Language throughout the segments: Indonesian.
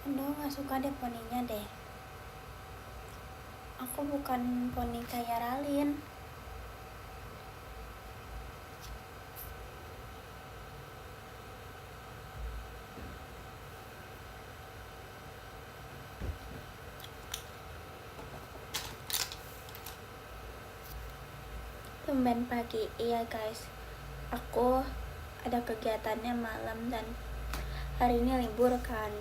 Aduh, gak suka deh poninya deh. Aku bukan poni kayak Ralin. Tumben pagi, iya guys. Aku ada kegiatannya malam dan hari ini libur kan.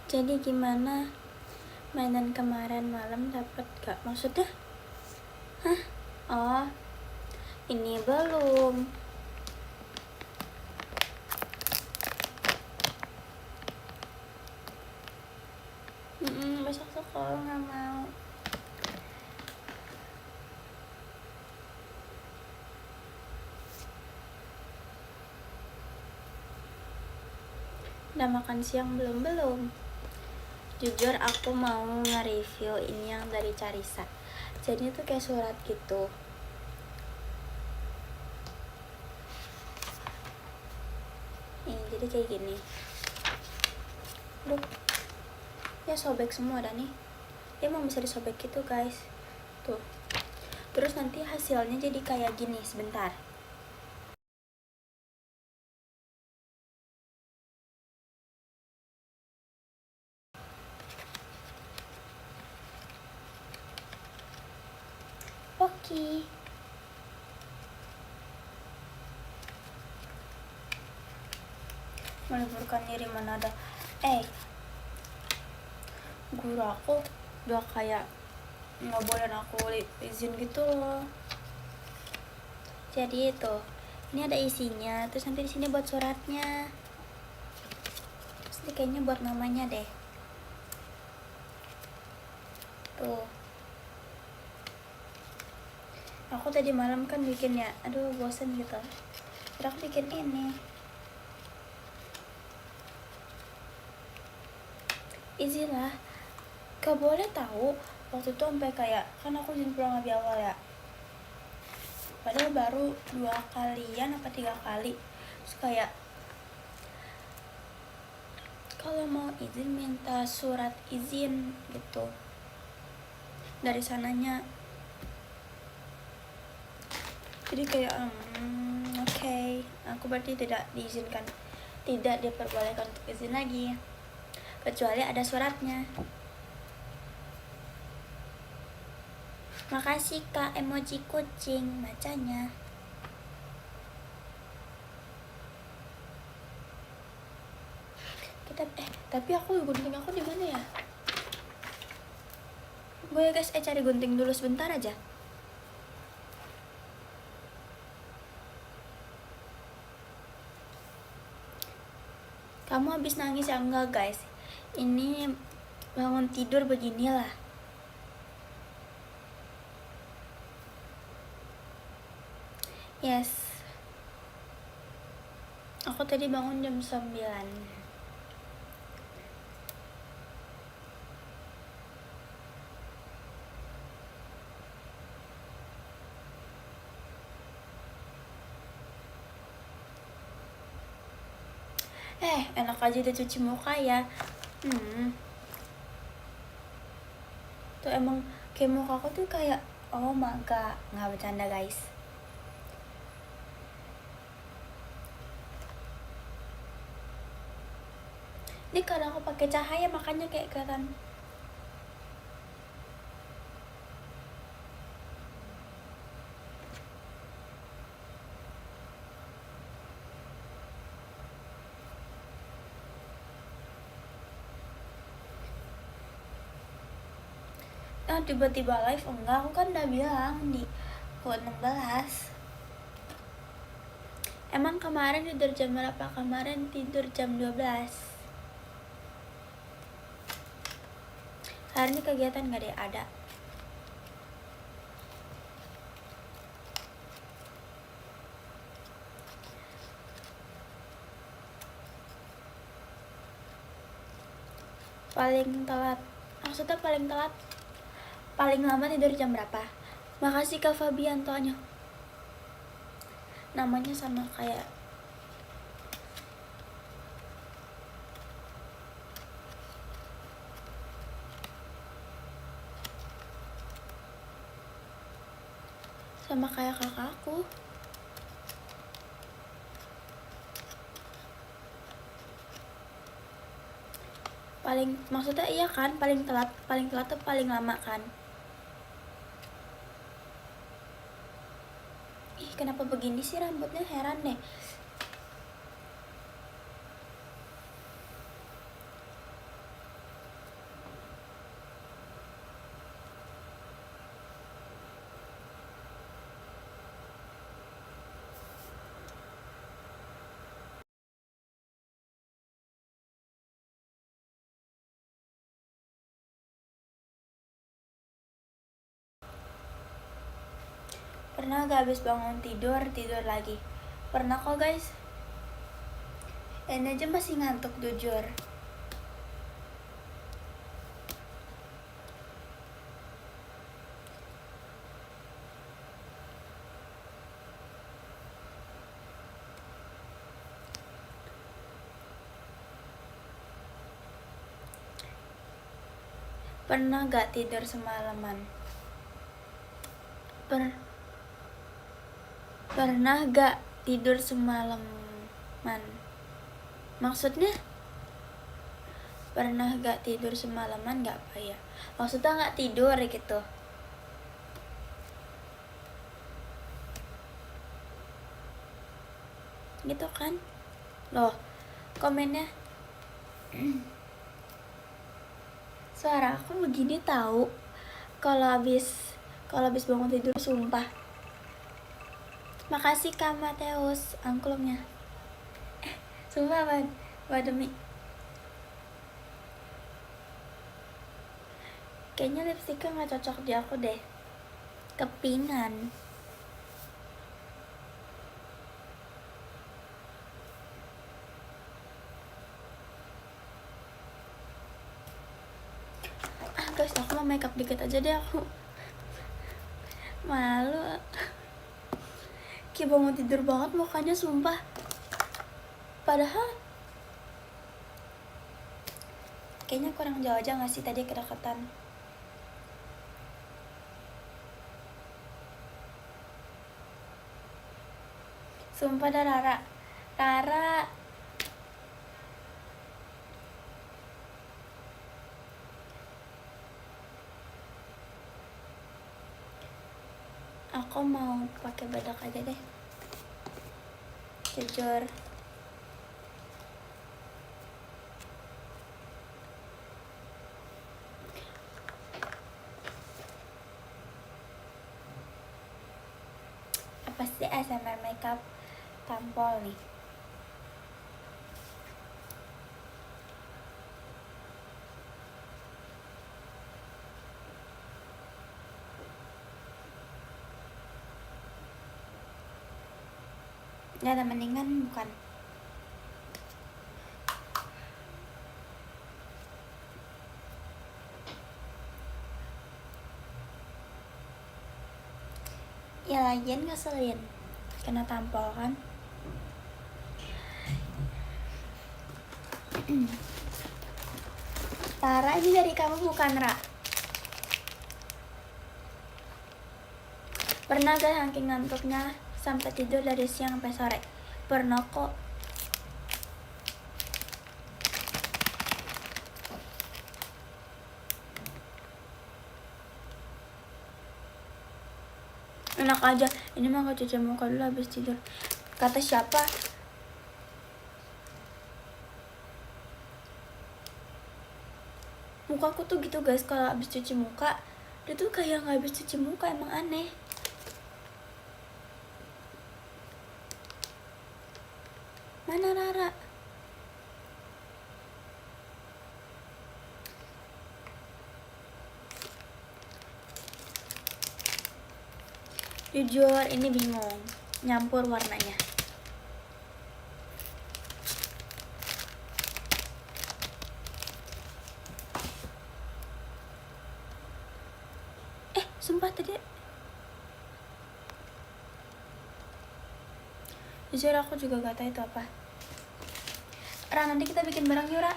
Jadi gimana mainan kemarin malam, dapet gak? Maksudnya? Hah? Oh, ini belum. Besok sekolah gak mau. Udah makan siang belum? Belum. Jujur aku mau nge-review ini yang dari Carissa. Jadi itu kayak surat gitu. Nih, jadi kayak gini. Aduh, ya sobek semua dah nih. Dia mau bisa disobek gitu guys. Tuh. Terus nanti hasilnya jadi kayak gini. Sebentar. Oke. Meliburkan diri mana ada. Guru aku udah kayak nggak bolehin aku izin gitu loh. Jadi itu, ini ada isinya. Terus nanti di sini buat suratnya. Terus ini kayaknya buat namanya deh. Tuh. Aku tadi malam kan bikin ya, aduh bosen gitu. Terus aku bikin ini. Izin lah. Gak boleh tahu. Waktu itu sampai kayak, kan aku izin pulang lebih awal ya. Padahal baru 2 kalian apa 3 kali. Terus kayak, kalau mau izin minta surat izin gitu dari sananya. Jadi kayak oke, aku berarti tidak diizinkan, tidak diperbolehkan untuk izin lagi kecuali ada suratnya. Makasih kak, emoji kucing bacanya. Kita tapi aku gunting aku di mana ya? Boleh guys, cari gunting dulu sebentar aja. Kamu habis nangis ya? Enggak guys, ini bangun tidur beginilah. Yes, aku tadi bangun jam 9. Enak aja udah cuci muka ya. Tuh emang kayak muka aku tuh kayak, oh my god, nggak bercanda guys. Ini karena aku pakai cahaya makanya kayak kelihatan. Tiba-tiba live enggak, aku kan udah bilang di quote 16. Emang kemarin tidur jam berapa? Kemarin tidur jam 12. Hari ini kegiatan gak deh? Ada. Paling telat, maksudnya paling telat, paling lama tidur jam berapa? Makasih Kak Fabiantonya. Namanya sama kayak kakakku. Maksudnya iya kan, paling telat tuh paling lama kan. Ih, kenapa begini sih rambutnya, heran deh. Pernah gak habis bangun tidur lagi? Pernah kok guys. Ini aja masih ngantuk jujur. Pernah gak tidur semalaman? Pernah gak tidur semalaman? Maksudnya? Pernah gak tidur semalaman gak apa ya? Maksudnya gak tidur gitu. Gitu kan? Loh, komennya suara aku begini tahu. Kalau habis bangun tidur sumpah. Makasih Kak Mateus angklungnya. Sumpah demi. Kayaknya lipstiknya nggak cocok di aku deh. Kepingan. Guys, aku mau makeup dikit aja deh aku. Malu. Kayak bangun tidur banget mukanya sumpah. Padahal kayaknya kurang jauh aja gak sih tadi kedekatan. Sumpah dah Rara. Aku mau pakai bedak aja deh. Jujur. Apa sih ASMR makeup tampol nih? Nggak ada mendingan bukan? Ya lagian ngeselin kena tampol kan. Tara, ini dari kamu bukan Ra? Pernah gak saking ngantuknya sampai tidur dari siang sampai sore? Pernah kok. Enak aja, ini mah gak cuci muka dulu habis tidur. Kata siapa? Mukaku tuh gitu guys, kalau habis cuci muka dia tuh kayak gak habis cuci muka, emang aneh. Mana Rara? Jujur ini bingung nyampur warnanya. Sumpah tadi Jujur aku juga gak tahu itu apa. Ra, nanti kita bikin bareng yuk, Ra.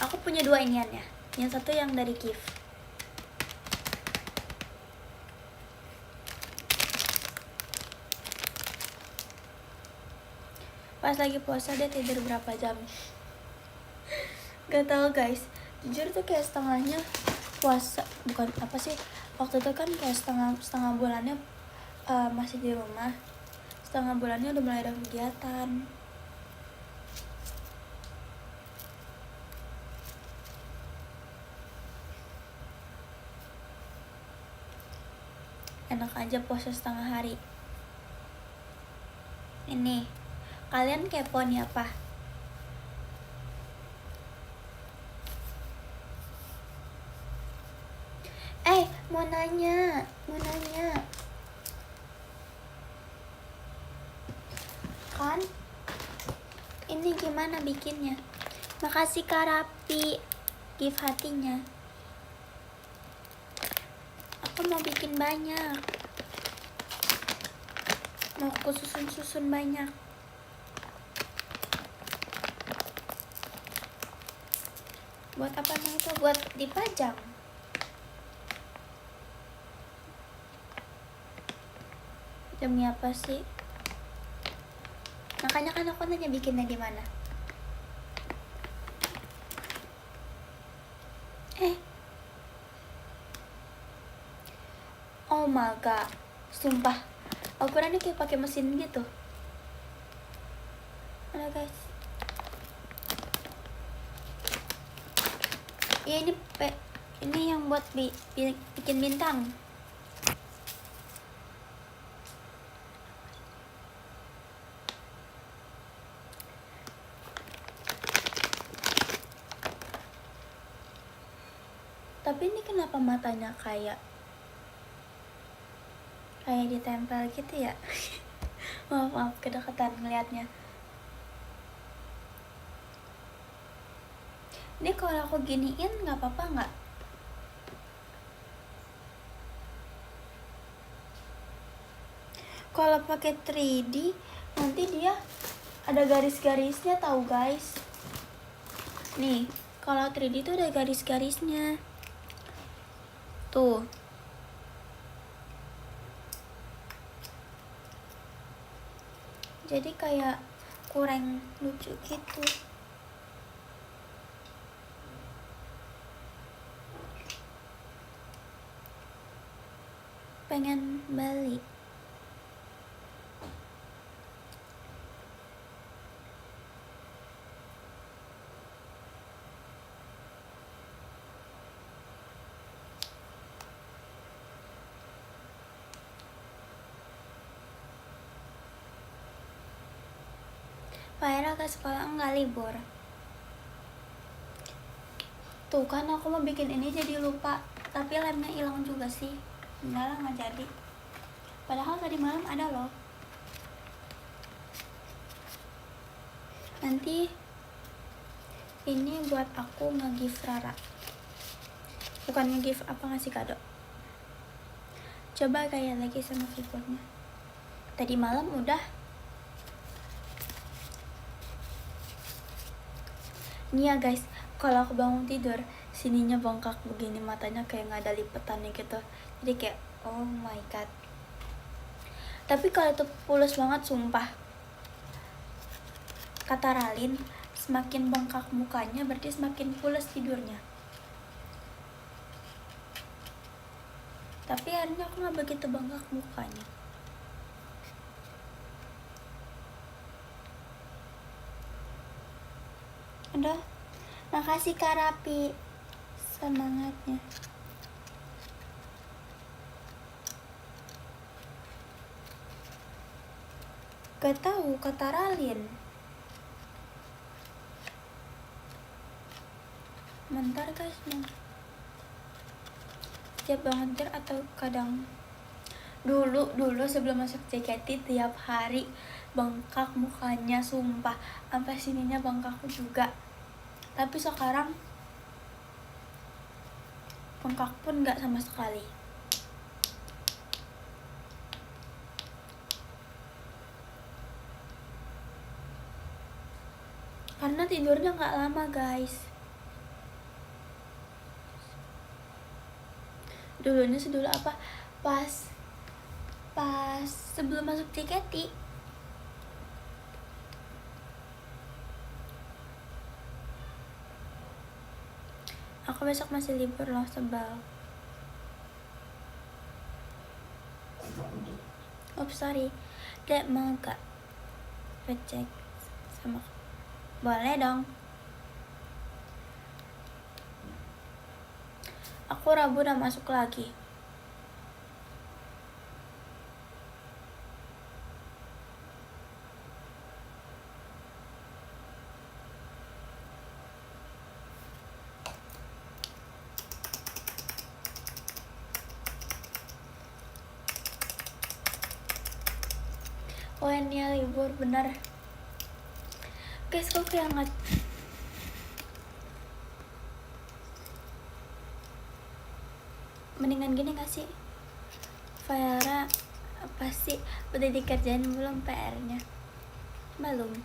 Aku punya 2 iniannya. Yang satu yang dari gift. Pas lagi puasa dia tidur berapa jam? Gak tau guys. Jujur tuh kayak setengahnya puasa, bukan apa sih, waktu itu kan kayak setengah bulannya masih di rumah, setengah bulannya udah mulai ada kegiatan. Enak aja puasa setengah hari. Ini kalian kepo nih apa? Mau nanya kan ini gimana bikinnya? Makasih Kak Rapi gift hatinya. Aku mau bikin banyak, mau aku susun banyak. Buat apa nih itu? Buat dipajang. Demi apa sih? Makanya kan aku nanya bikinnya di mana. Oh my god, sumpah aku kira ini kayak pakai mesin gitu. Mana guys? Ya ini yang buat bikin bintang. Tapi ini kenapa matanya kayak ditempel gitu ya? maaf kedekatan ngeliatnya. Ini kalau aku giniin nggak apa-apa nggak? Kalau pakai 3D nanti dia ada garis-garisnya tahu guys. Nih kalau 3D tuh ada garis-garisnya tuh. Jadi kayak kurang lucu gitu. Pengen beli. Pak Era ke sekolah enggak libur. Tuh kan aku mau bikin ini jadi lupa, tapi lemnya hilang juga sih. Enggak lah, nggak jadi. Padahal tadi malam ada loh. Nanti ini buat aku nge-gift Rara. Bukan nge-gift apa, ngasih kado. Coba kayak lagi sama figurnya. Tadi malam udah. Nih ya guys, kalau aku bangun tidur, sininya bengkak begini, matanya kayak nggak ada lipetannya gitu. Jadi kayak oh my god. Tapi kalau itu pulas banget sumpah. Kata Ralin, semakin bengkak mukanya berarti semakin pulas tidurnya. Tapi hari ini aku nggak begitu bengkak mukanya. Udah, makasih Kak Rapi semangatnya. Gak tahu kata Ralin. Bentar guys, setiap bangun tidur atau kadang dulu sebelum masuk JKT tiap hari bengkak mukanya sumpah, sampai sininya bengkakku juga. Tapi sekarang bengkak pun nggak sama sekali. karena tidurnya nggak lama guys. Dulunya sedulu apa, pas sebelum masuk JKT. Aku besok masih libur loh, sebal. Oh sorry, Dek mau gak ngecek sama? Boleh dong. Aku Rabu udah masuk lagi. Oh ini libur bener. Guys, kok keringat. Mendingan gini gak sih? Fayara apa sih? Udah dikerjain belum PR-nya? Belum.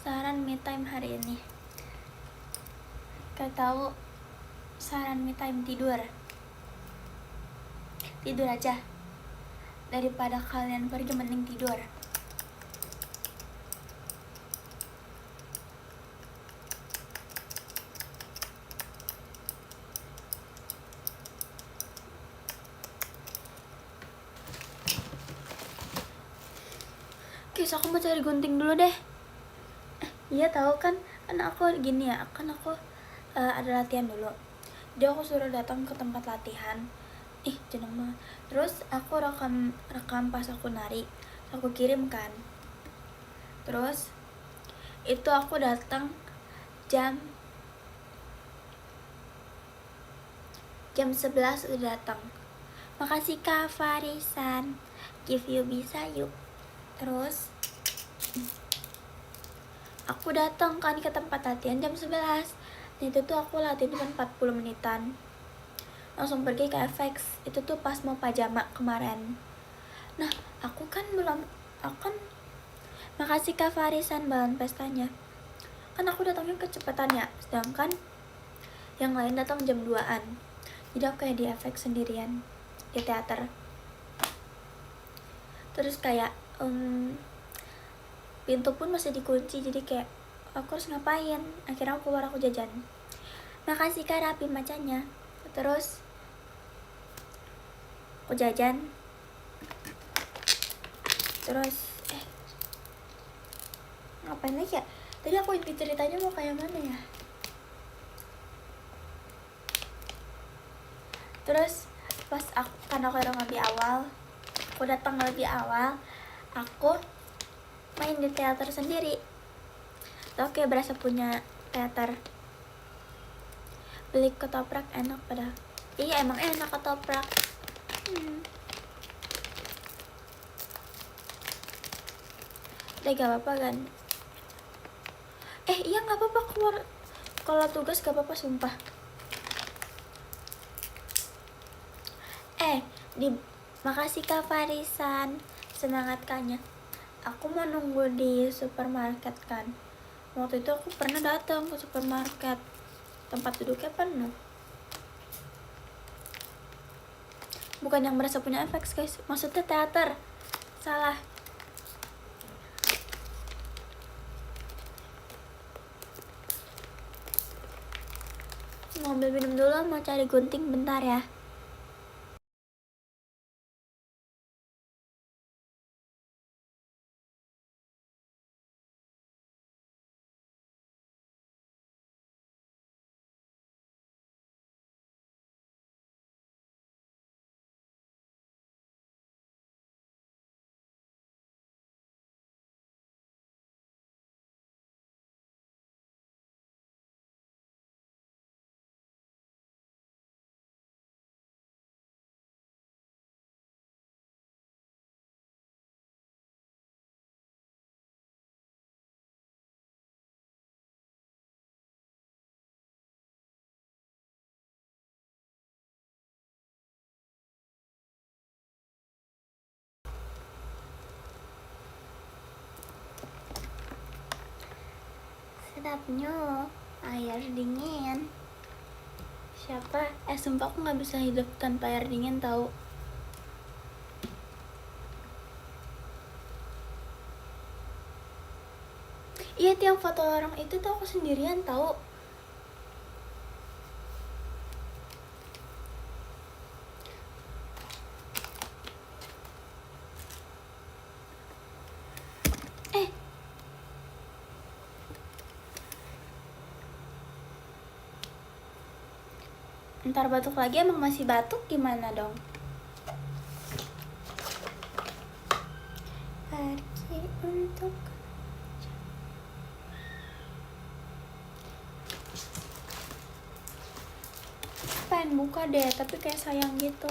Saran me time hari ini. Kau tahu saran me time tidur. Tidur aja. Daripada kalian pergi, mending tidur. Guys, aku mau cari gunting dulu deh. Iya tahu kan aku gini ya, kan aku ada latihan dulu. Dia aku suruh datang ke tempat latihan. Jeneng banget. Terus aku rekam pas aku nari, aku kirim kan. Terus itu aku datang jam 11 udah datang. Makasih Kak Farisan, give you bisa yuk. Terus aku datang kan ke tempat latihan jam 11. Dan itu tuh aku latihan cuma 40 menitan. Langsung pergi ke FX. Itu tuh pas mau pajama kemarin. Nah, aku kan makasih Kak Farisan bahan pestanya. Kan aku datangnya kecepatan ya, sedangkan yang lain datang jam 2-an. Jadi aku kayak di FX sendirian di teater. Terus kayak pintu pun masih dikunci, jadi kayak aku harus ngapain. Akhirnya aku keluar, aku jajan. Makasih Kak Rapi macanya. Terus aku jajan. Terus ngapain lagi ya? Tadi aku ceritanya mau kayak mana ya? Terus pas karena aku datang lebih awal, aku main di teater sendiri. Tau kayak berasa punya teater. Beli ketoprak enak pada. Iya emang enak ketoprak. Udah gak apa-apa kan? Iya gak apa-apa keluar. Kalau tugas gak apa-apa sumpah. Makasih Kak Farisan, semangat Kaknya. Aku mau nunggu di supermarket kan. Waktu itu aku pernah datang ke supermarket, tempat duduknya penuh. Bukan yang merasa punya efek guys, maksudnya teater. Salah. Mau ambil minum dulu, mau cari gunting bentar ya. sedapnya air dingin. Siapa? Sumpah aku nggak bisa hidup tanpa air dingin tahu. Iya, tiap foto orang itu tuh aku sendirian tahu. Ntar batuk lagi, emang masih batuk gimana dong? Pergi untuk pengen buka deh, tapi kayak sayang gitu.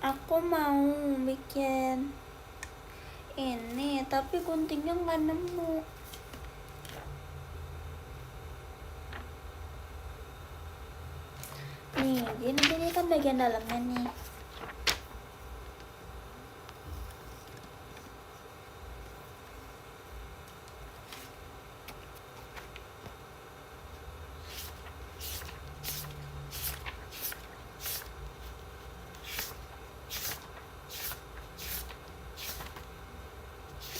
Aku mau bikin ini, tapi guntingnya nggak nemu. Nih, gini kan bagian dalamnya nih.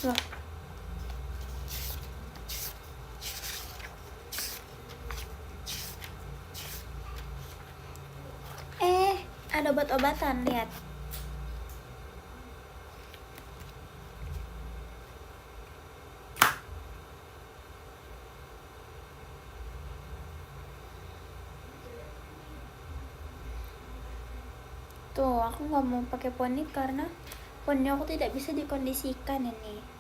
Loh. Ada obat-obatan, lihat. Tuh, aku nggak mau pakai poni karena poni aku tidak bisa dikondisikan ini.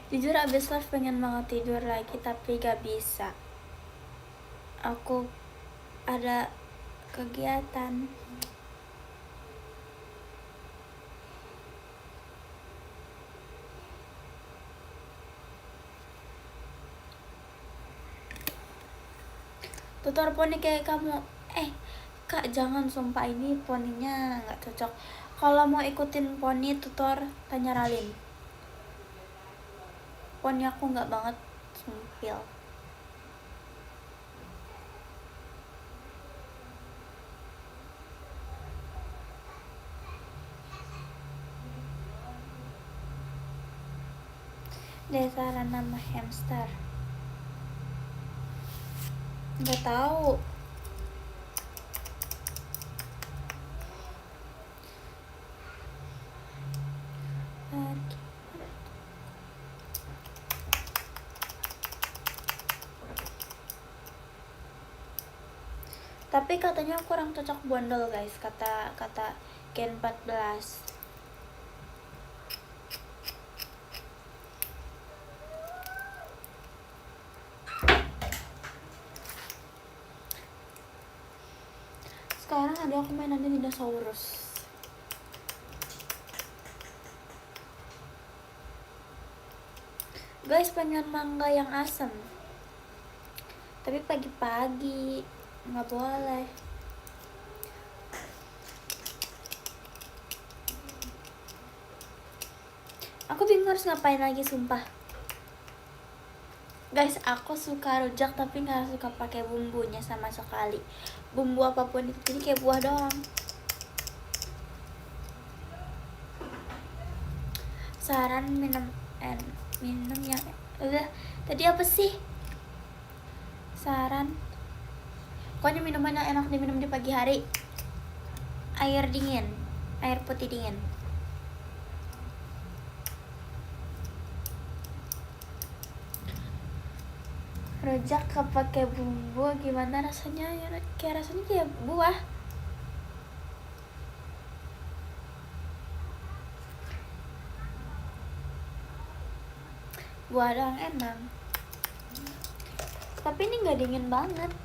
Jujur abis live pengen banget tidur lagi tapi gak bisa. Aku ada kegiatan. Tutor poni kayak kamu. Kak, jangan, sumpah ini poninya gak cocok. Kalau mau ikutin poni tutor, tanya Ralin. Poni aku gak banget sumpil. Dasar nama hamster. Gak tahu. Tapi katanya kurang cocok bondol guys, kata Gen 14. Sekarang ada aku mainan dinosaurus. Guys, pengen mangga yang asam. Tapi pagi-pagi nggak boleh. Aku bingung harus ngapain lagi, sumpah. Guys, aku suka rujak tapi nggak suka pakai bumbunya sama sekali. Bumbu apapun itu, jadi kayak buah doang. Saran minum yang udah tadi apa sih? Saran pokoknya minuman yang enak diminum di pagi hari. Air dingin, air putih dingin. Rujak pakai bumbu gimana rasanya? Ya, kayak rasanya kayak buah. Buah doang enak. Tapi ini nggak dingin banget.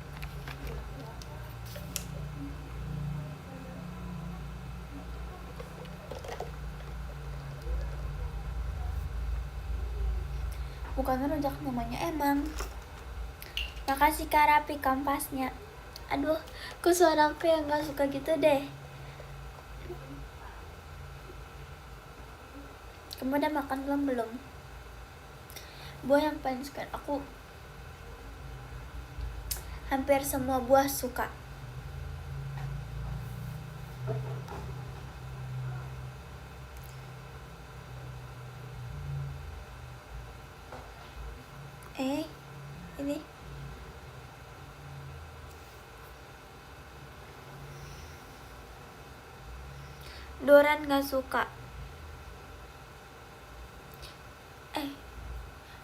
bukan rujak namanya emang. Makasih Kak Rapi kampasnya. Aduh, kok suara aku yang gak suka gitu deh. Kamu udah makan belum? Buah yang paling suka aku, hampir semua buah suka. Ini Doran gak suka.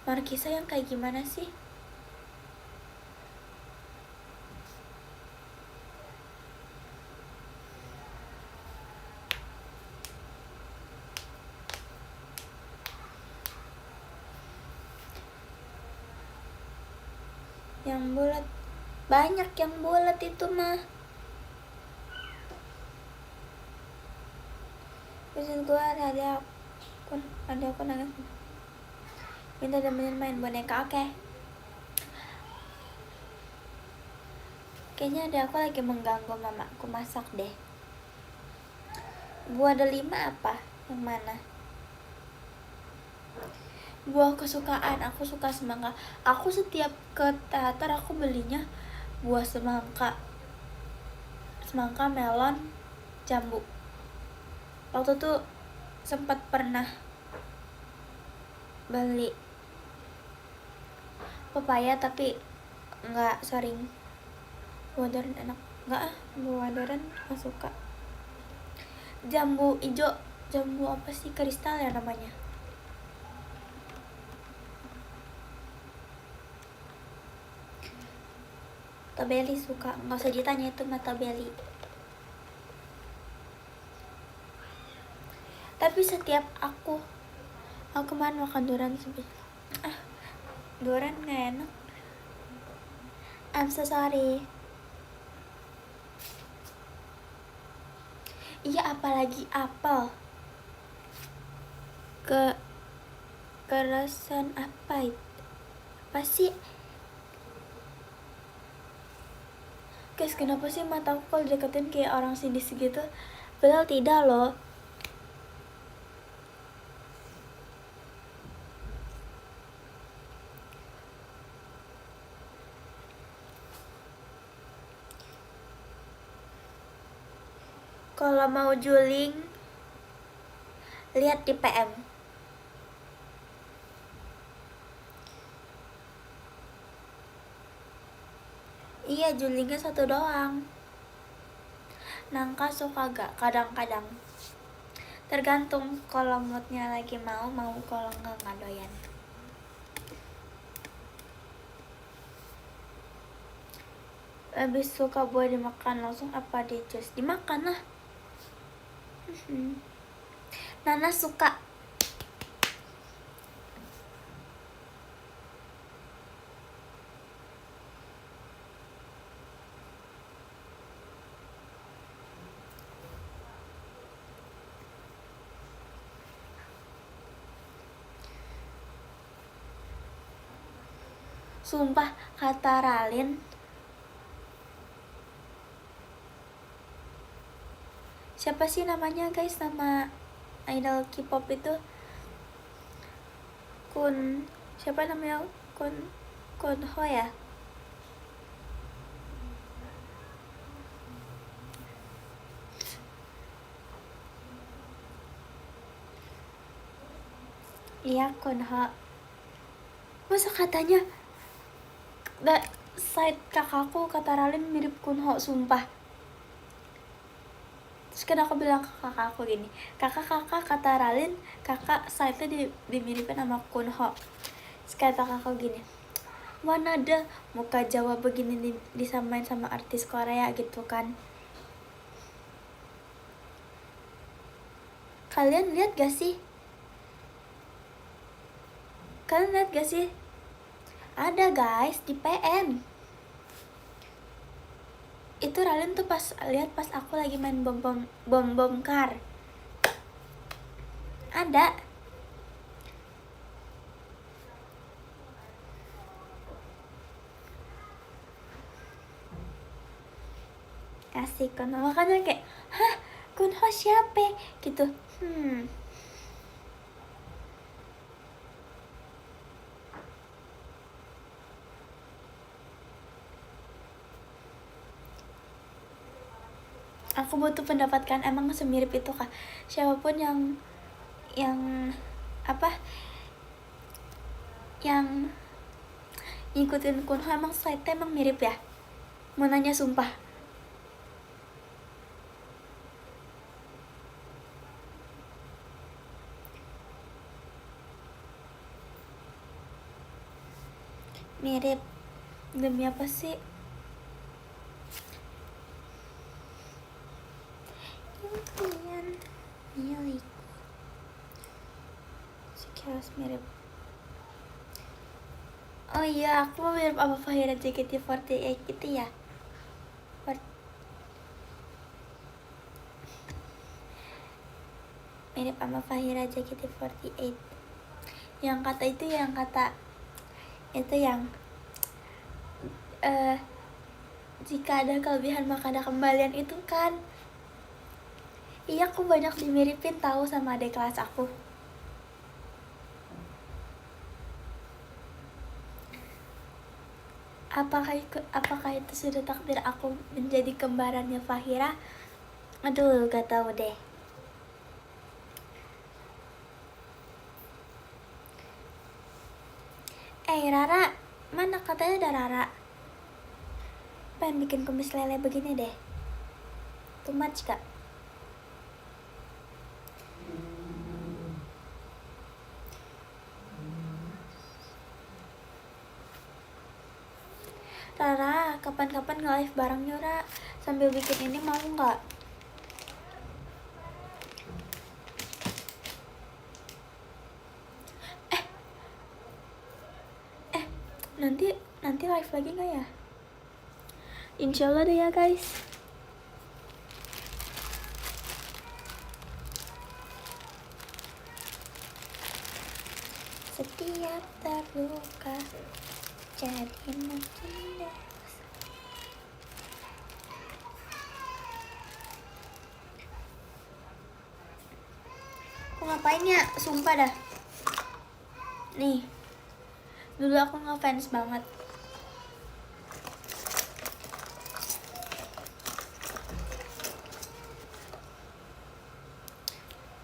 Markisa yang kayak gimana sih? Yang bulat. Banyak yang bulat itu mah. Biasanya gue ada aku nangis. Minta temenin main boneka, oke. Kayaknya ada aku lagi mengganggu mamaku masak deh. Buah delima apa? Yang mana? Buah kesukaan, aku suka semangka. Aku setiap ke teater aku belinya buah semangka, melon, jambu. Waktu tuh sempat pernah beli pepaya tapi nggak sering. Buah durian enak nggak? Buah durian nggak suka. Jambu ijo, jambu apa sih, kristal ya namanya. Tabeli suka, nggak usah ditanya itu mata beli. Tapi setiap aku kemarin makan durian durian nggak enak. I'm so sorry. Iya, apalagi apel. Kerasan apa itu? Apa sih? Guys, kenapa sih mata aku kalau deketin kayak orang sinis gitu? Padahal tidak loh. Kalau mau juling, lihat di PM. Iya, julingnya satu doang. Nangka suka gak? Kadang-kadang. Tergantung, kalau moodnya lagi mau, kalau nggak doyan. Lebih suka buah dimakan langsung apa di jus? Dimakan lah. Nana suka. Sumpah, kata Ralin, siapa sih namanya guys, nama idol K-pop itu? Siapa namanya? Kunho ya? Iya, Kunho. Masa katanya side kakakku kata Ralin mirip Kunho, sumpah. Terus kan aku bilang ke kakakku gini, kakak kata Ralin, kakak side-nya dimiripin sama Kunho. Terus kata kakak gini, mana ada muka Jawa begini disamain sama artis Korea gitu kan. Kalian lihat gak sih? Ada guys di PM. Itu Ralin tuh pas aku lagi main bom kar. Ada. asik kan, makanya kayak hah Kunho siapa gitu. Aku butuh pendapat kan, emang semirip itu kah? Siapapun yang apa yang ngikutin Kunho emang slide emang mirip ya? Mau nanya sumpah. Mirip. Demi apa sih? Impian milikku. Sekilas mirip. Oh iya, aku mau mirip apa Fahira JKT48 gitu ya. Mirip sama Fahira JKT48. Yang kata itu yang jika ada kelebihan maka ada kembalian itu kan. Iya, aku banyak dimiripin tahu sama adik kelas aku. Apakah itu sudah takdir aku menjadi kembarannya Fahira? Aduh, gak tahu deh. Rara, mana katanya ada Rara? Pengen bikin kumis lele begini deh. Too much kak? Rara, kapan-kapan nge-live bareng Yura sambil bikin ini, mau nggak? Nanti live lagi nggak ya? Insyaallah deh ya guys. Setiap terluka jadi makin dewasa. Aku ngapain ya? Sumpah dah. Nih, dulu aku ngefans banget.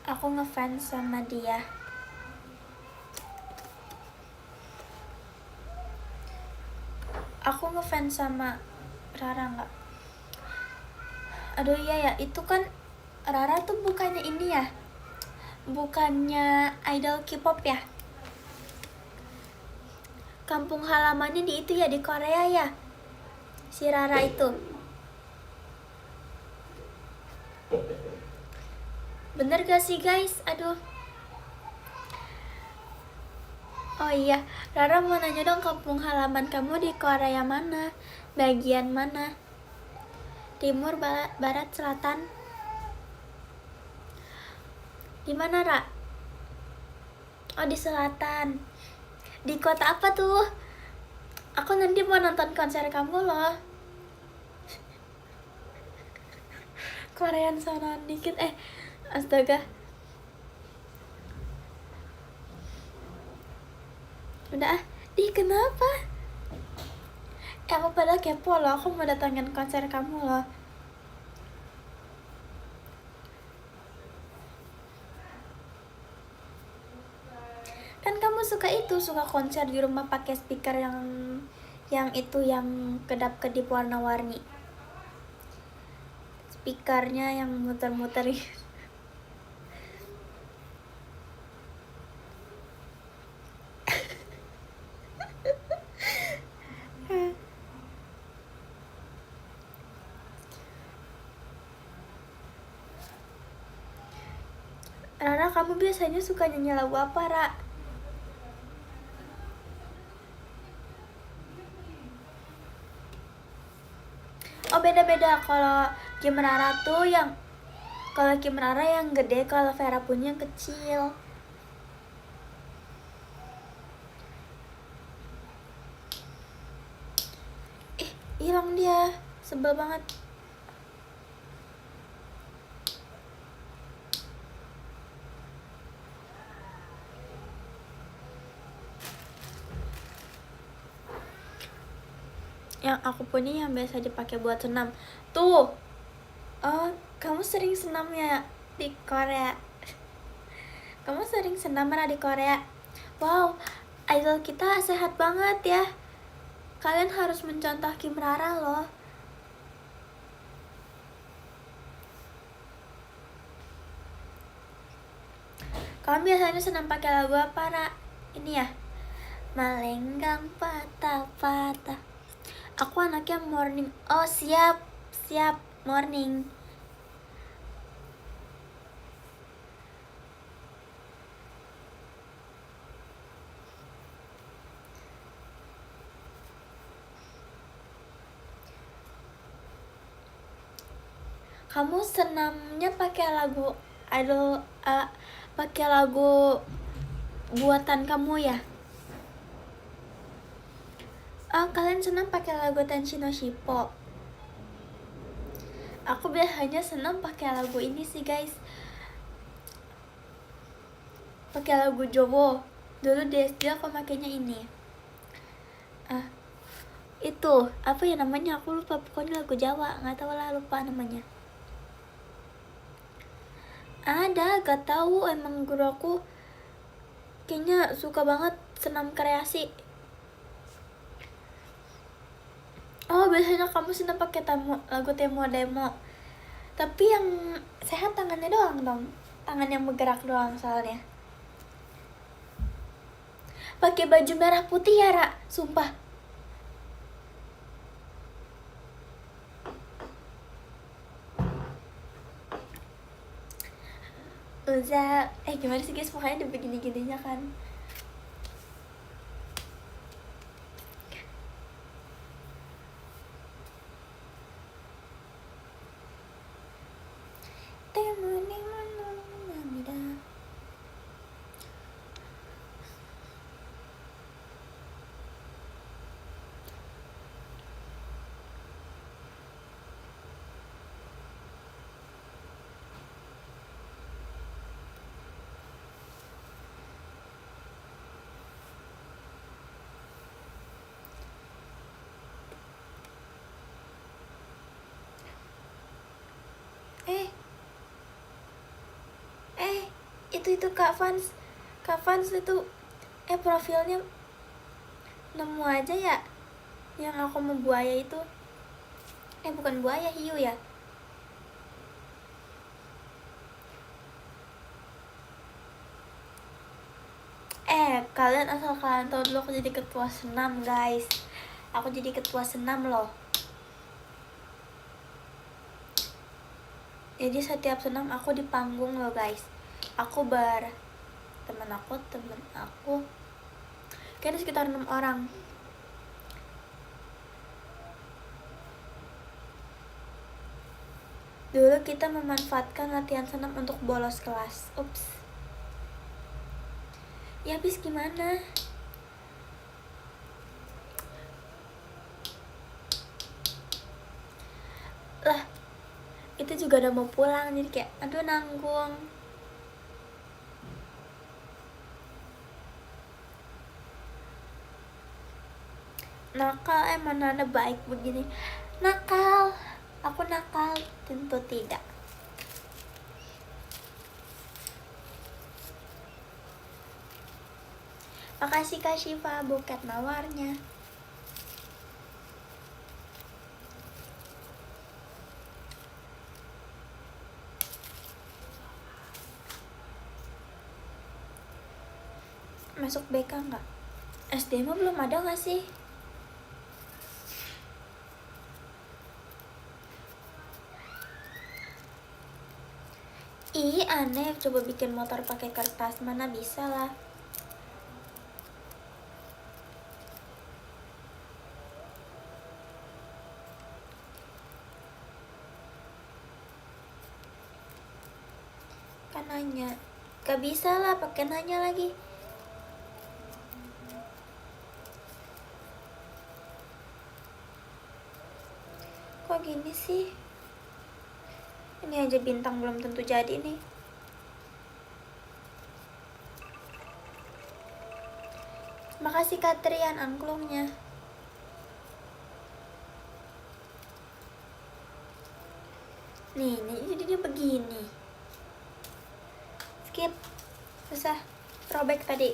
Aku ngefans sama dia. Aku ngefans sama Rara nggak? Aduh iya ya, itu kan Rara tuh bukannya ini ya, bukannya idol K-pop ya? Kampung halamannya di itu ya, di Korea ya, si Rara itu. Bener gak sih guys? Aduh. Oh iya, Rara mau nanya dong, kampung halaman kamu di Korea mana? Bagian mana? Timur, barat, selatan? Di mana, Ra? Oh, di selatan. Di kota apa tuh? Aku nanti mau nonton konser kamu loh. Korean sonoan dikit. Astaga. Udah. Kenapa? Aku pada kepo loh. Aku mau datangin konser kamu loh. Kan kamu suka konser di rumah pakai speaker yang itu, yang kedap-kedip warna-warni. Speakernya yang muter-muter. Rara, kamu biasanya suka nyanyi lagu apa, Ra? Oh, beda-beda. Kalau Kim Rara tuh Kim Rara yang gede, kalau Vera punya yang kecil. Hilang dia. Sebel banget. Yang aku punya yang biasa dipakai buat senam. Tuh. Oh, kamu sering senam ya di Korea? Kamu sering senam mana di Korea? Wow, idol kita sehat banget ya. Kalian harus mencontoh Kim Rara loh. Kamu biasanya senam pakai lagu apa, Ra? Ini ya, Melenggang Patah-Patah. Aku anaknya morning. Oh, siap morning. Kamu senamnya pakai lagu idol, pakai lagu buatan kamu ya? Kalian senam pakai lagu Tenshi no Shippo. Aku biasanya senam pakai lagu ini sih guys, pakai lagu Jowo. Dulu di SD aku makainya ini. Itu apa ya namanya, aku lupa, pokoknya lagu Jawa, nggak tahu lah, lupa namanya. Ada, gak tahu, emang guru aku kayaknya suka banget senam kreasi. Oh, biasanya kamu senam pakai lagu Temo Demo. Tapi yang sehat tangannya doang dong, tangan yang bergerak doang soalnya. Pakai baju merah putih ya, Ra, sumpah. Gimana sih guys, pokoknya udah begini-gininya kan. itu Kak Fans itu profilnya nemu aja ya, yang aku mau buaya itu. Bukan buaya, hiu ya. Kalian asal kalian tahu, dulu aku jadi ketua senam guys. Aku jadi ketua senam loh. Jadi setiap senam aku di panggung loh guys. Aku temen aku kayaknya sekitar 6 orang. Dulu kita memanfaatkan latihan senam untuk bolos kelas. Ups. Ya habis gimana? Lah, itu juga udah mau pulang, jadi kayak aduh nanggung. Nakal, mana ada baik begini. Nakal, aku nakal? Tentu tidak. Makasih Kak Syifa buket nawarnya. Masuk BK nggak? SD mah belum ada nggak sih? Ih aneh, coba bikin motor pakai kertas, mana bisa lah. Kan nanya, gak bisa lah pakai nanya lagi. Kok gini sih? Ini aja bintang belum tentu jadi nih. Makasih Katrian angklungnya. Nih jadinya begini. Skip. Susah. Robek tadi.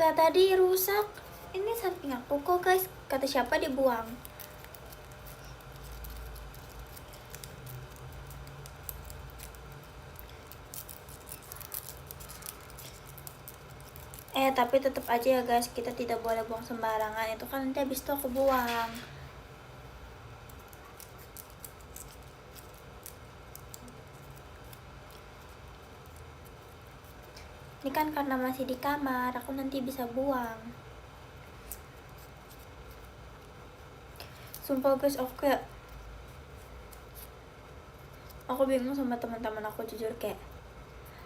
Lah tadi rusak. Ini samping aku kok guys. Kata siapa dibuang. Tapi tetap aja ya guys, kita tidak boleh buang sembarangan. Itu kan nanti habis itu aku buang. Ini kan karena masih di kamar, aku nanti bisa buang. Sumpah guys, aku bingung sama teman-teman aku, jujur kayak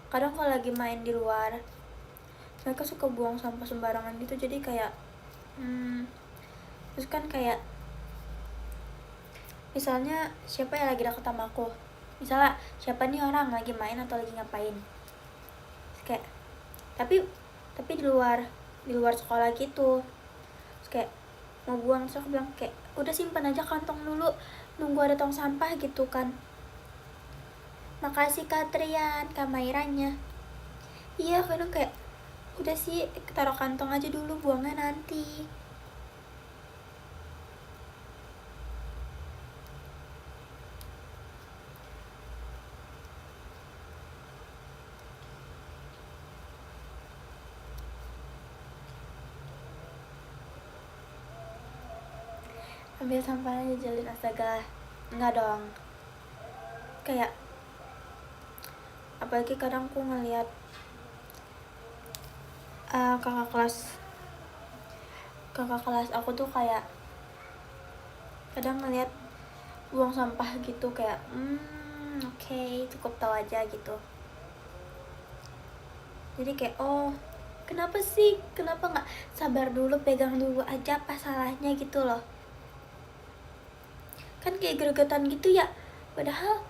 kadang kalau lagi main di luar mereka suka buang sampah sembarangan gitu. Jadi kayak terus kan kayak misalnya siapa yang lagi deket sama aku, misalnya siapa nih orang lagi main atau lagi ngapain, terus kayak tapi di luar sekolah gitu, terus kayak mau buang, terus aku bilang kayak udah simpan aja kantong dulu, nunggu ada tong sampah gitu kan. Makasih Kak Trian, Kak Mairanya. Iya kadang kayak udah sih taruh kantong aja dulu, buangnya nanti. Ambil sampahnya jalin, astaga. Enggak dong. Kayak apalagi kadang aku ngeliat kakak kelas aku tuh kayak kadang ngeliat buang sampah gitu kayak oke, cukup tahu aja gitu. Jadi kayak kenapa nggak sabar dulu, pegang dulu aja, apa salahnya gitu loh. Kan kayak gregetan gitu ya, padahal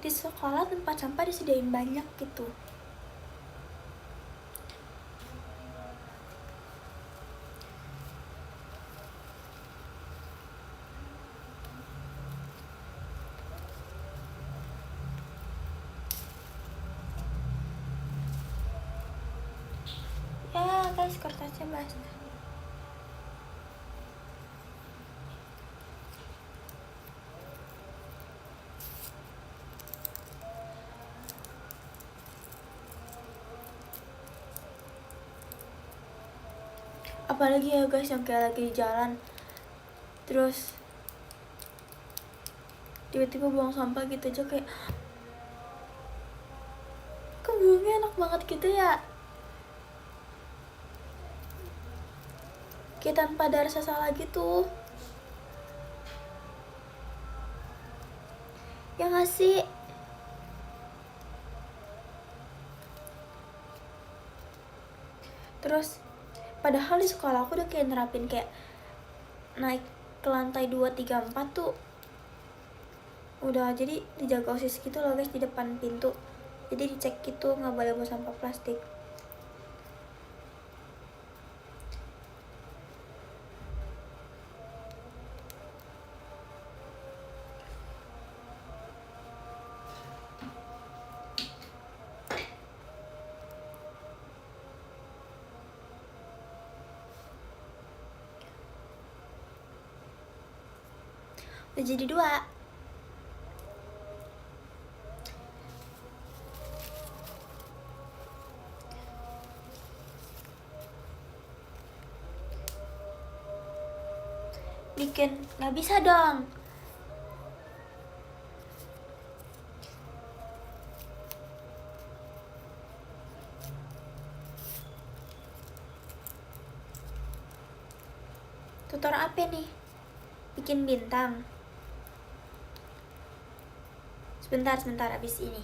di sekolah tempat sampah disediain banyak gitu. Ya guys, kertasnya basah. Apalagi ya guys yang kayak lagi di jalan terus tiba-tiba buang sampah gitu aja, kayak kok buangnya enak banget gitu ya, kayak tanpa ada rasa salah gitu. Ya nggak sih? Terus padahal di sekolah aku udah kayak nerapin kayak naik ke lantai 2, 3, 4 tuh udah jadi dijaga OSIS gitu loh guys di depan pintu. Jadi dicek gitu, nggak boleh bawa sampah plastik. Udah jadi 2. Bikin nggak bisa dong. Tutor apa nih? Bikin bintang. Sebentar abis ini.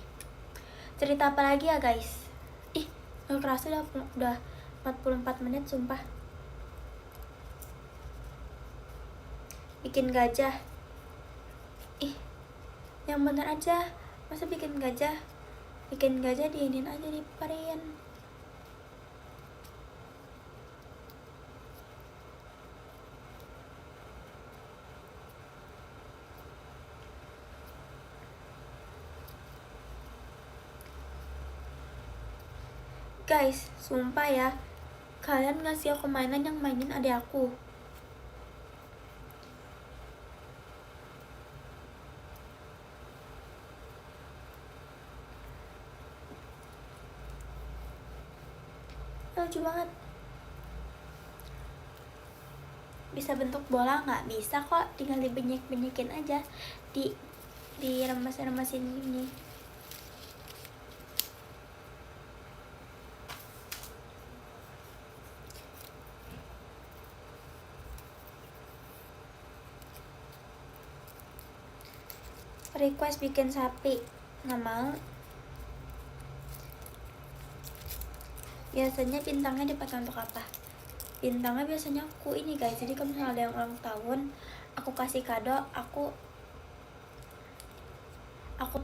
Cerita apa lagi ya guys? Ih, gak kerasa udah 44 menit sumpah. Bikin gajah. Ih, yang bener aja. Masa bikin gajah? Bikin gajah diinin aja di parin. Guys, sumpah ya, kalian ngasih aku mainan yang mainin adik aku. Lucu banget. Bisa bentuk bola nggak? Bisa kok, tinggal dibenyek-benyekin aja, di remas-remasin gini. Request bikin sapi, nggak mau. Biasanya bintangnya dipakai untuk apa? Bintangnya biasanya aku ini guys, jadi kalau misalnya ada yang ulang tahun, aku kasih kado, aku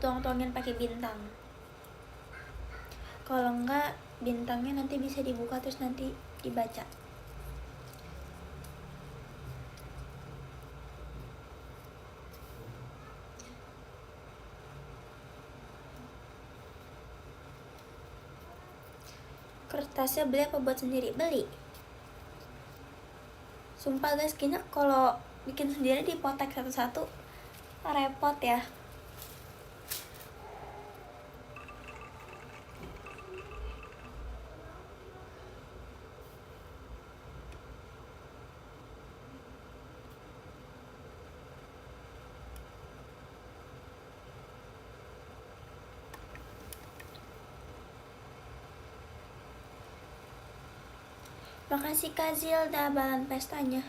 tuang-tuangin pakai bintang. Kalau enggak, bintangnya nanti bisa dibuka terus nanti dibaca. Kertasnya beli apa buat sendiri? Beli. Sumpah guys, kayaknya kalau bikin sendiri dipotek satu-satu repot ya. Makasih Kak Zilda bahan pestanya.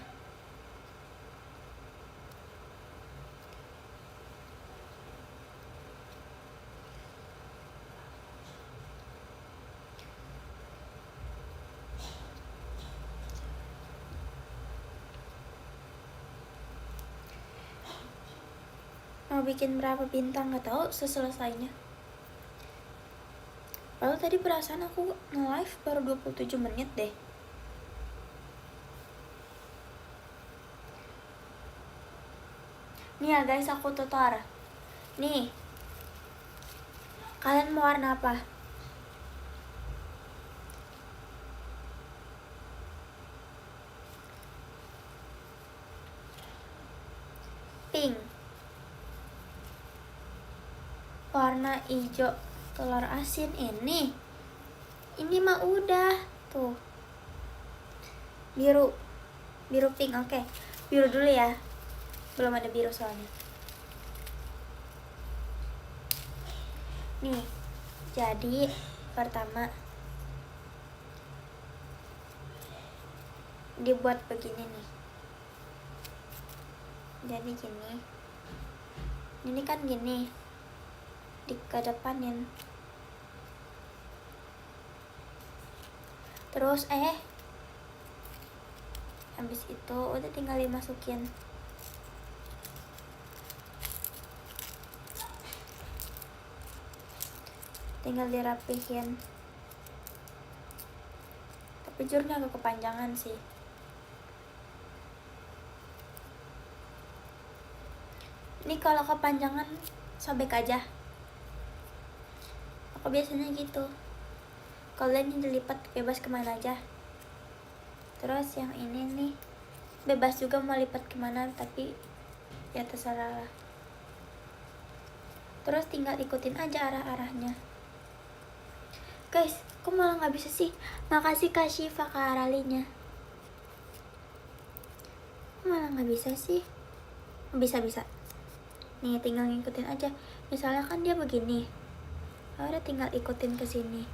Mau bikin berapa bintang nggak tahu seselesainya. Lalu tadi perasaan aku nge-live baru 27 menit deh. Nih ya guys, aku tutor. Nih, kalian mau warna apa? Pink. Warna hijau telur asin ini mah udah tuh. Biru pink. Oke, biru dulu ya, belum ada biru soalnya. Nih, jadi pertama dibuat begini nih. Jadi gini, ini kan gini, dikedepanin. Terus habis itu udah tinggal dimasukin. Tinggal dirapihin. Tapi jurnya agak kepanjangan sih. Ini kalau kepanjangan sobek aja. Aku biasanya gitu. Kalian yang dilipat bebas kemana aja. Terus yang ini nih bebas juga mau lipat kemana, tapi ya terserah lah. Terus tinggal ikutin aja arah-arahnya. Guys, kok malah nggak bisa sih? Makasih Kak Syifa, Kak Aralinya. Kok malah nggak bisa sih? Bisa. Nih tinggal ngikutin aja. Misalnya kan dia begini, udah tinggal ikutin ke sini.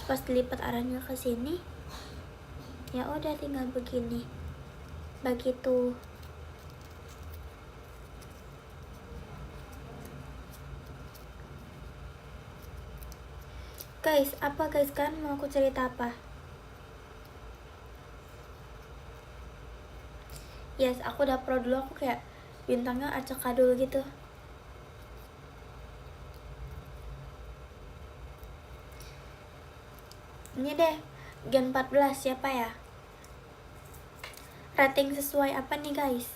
Pas dilipat arahnya ke sini, ya udah tinggal begini. Begitu. Guys, apa guys, kan mau aku cerita apa? Yes, aku udah pro dulu, aku kayak bintangnya acak dulu gitu. Ini deh, Gen 14 siapa ya? Rating sesuai apa nih guys?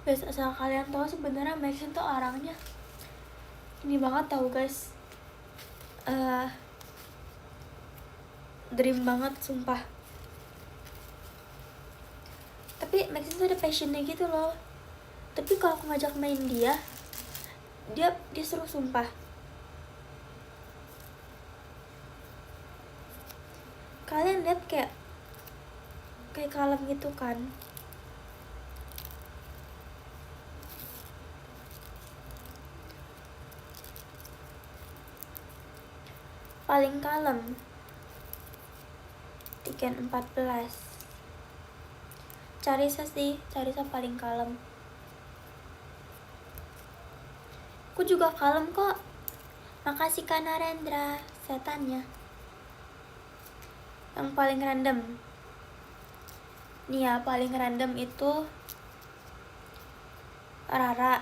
Guys, asal kalian tahu sebenarnya Maxine tuh orangnya ini banget tahu guys. Dream banget sumpah. Tapi Maxine tuh ada passionnya gitu loh. Tapi kalau aku ngajak main dia seru sumpah. Kalian lihat kayak kalem gitu kan. Paling kalem Tiken 14. Charissa paling kalem. Aku juga kalem kok. Makasih Kak Narendra, setannya. Yang paling random nih ya, paling random itu Rara.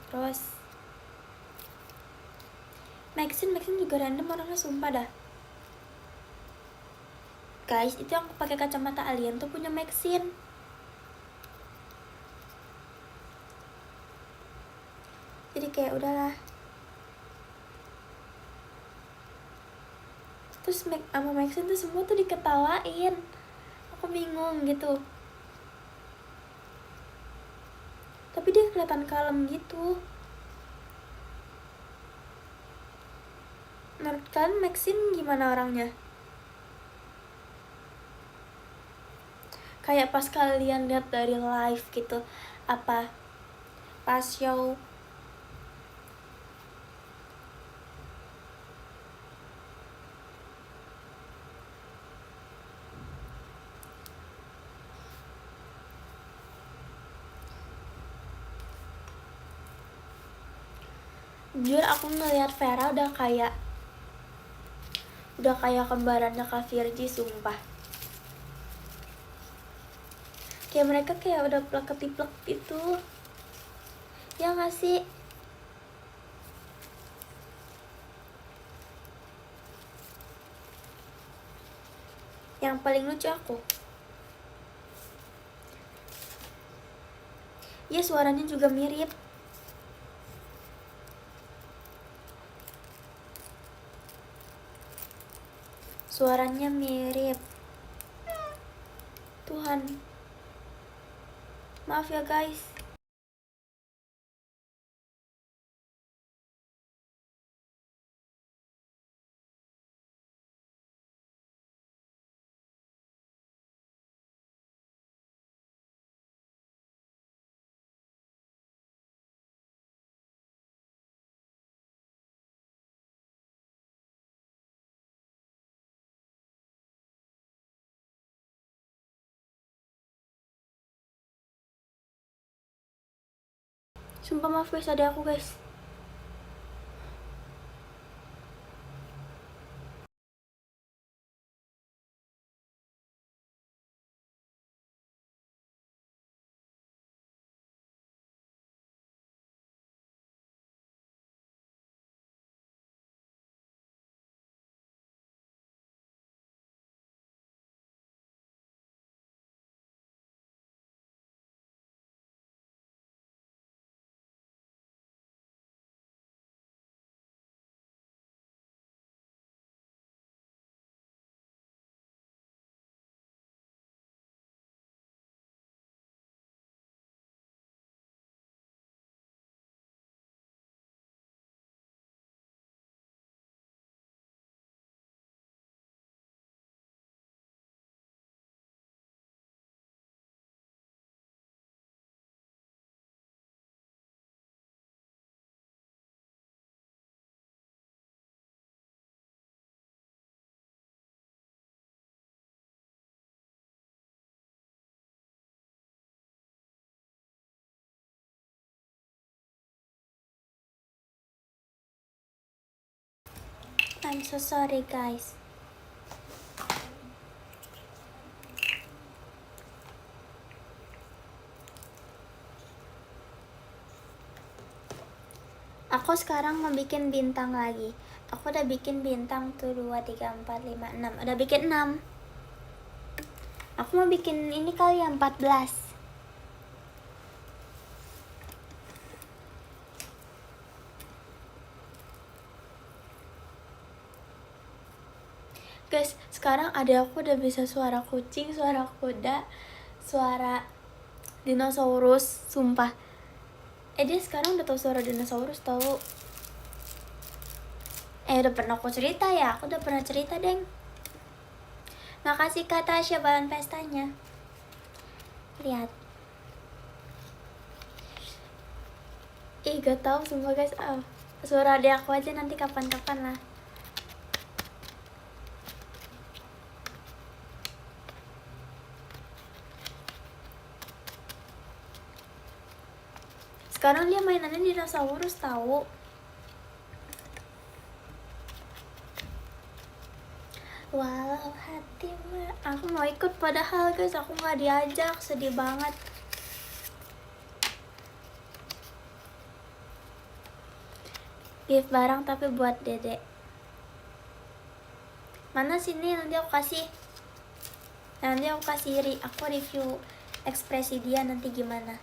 Terus Maxine juga random orangnya sumpah dah. Guys, itu yang pakai kacamata alien tuh punya Maxine. Jadi kayak udahlah. Terus sama Maxine tuh semua tuh diketawain. Aku bingung gitu. Tapi dia kelihatan kalem gitu. Menurut kalian Maxine gimana orangnya? Kayak pas kalian lihat dari live gitu, apa pas show. Jujur aku ngeliat Vera udah kayak kembarannya Kak Virgi sumpah. Kayak mereka kayak udah plek-ketiplek gitu. Ya gak sih? Yang paling lucu aku. Ya suaranya juga mirip. Suaranya mirip. Tuhan. Maaf ya guys. Sumpah maaf guys, ada aku guys. I'm so sorry guys. Aku sekarang mau bikin bintang lagi. Aku udah bikin bintang tuh 2, 3, 4, 5, 6. Udah bikin 6. Aku mau bikin ini kali ya 14. Guys, sekarang ada aku udah bisa suara kucing, suara kuda, suara dinosaurus, sumpah. Dia sekarang udah tahu suara dinosaurus tahu. Udah pernah aku cerita ya, aku udah pernah cerita, Deng. Makasih Kak Tasya balan pestanya. Lihat. Gak tau sumpah guys. Suara adik aku aja nanti kapan-kapan lah. Sekarang dia mainannya dinosaurus tahu. Walau hati aku mau ikut padahal guys aku nggak diajak, sedih banget. Gift barang tapi buat Dede. Mana sini nanti aku kasih. Nanti aku kasih aku review ekspresi dia nanti gimana.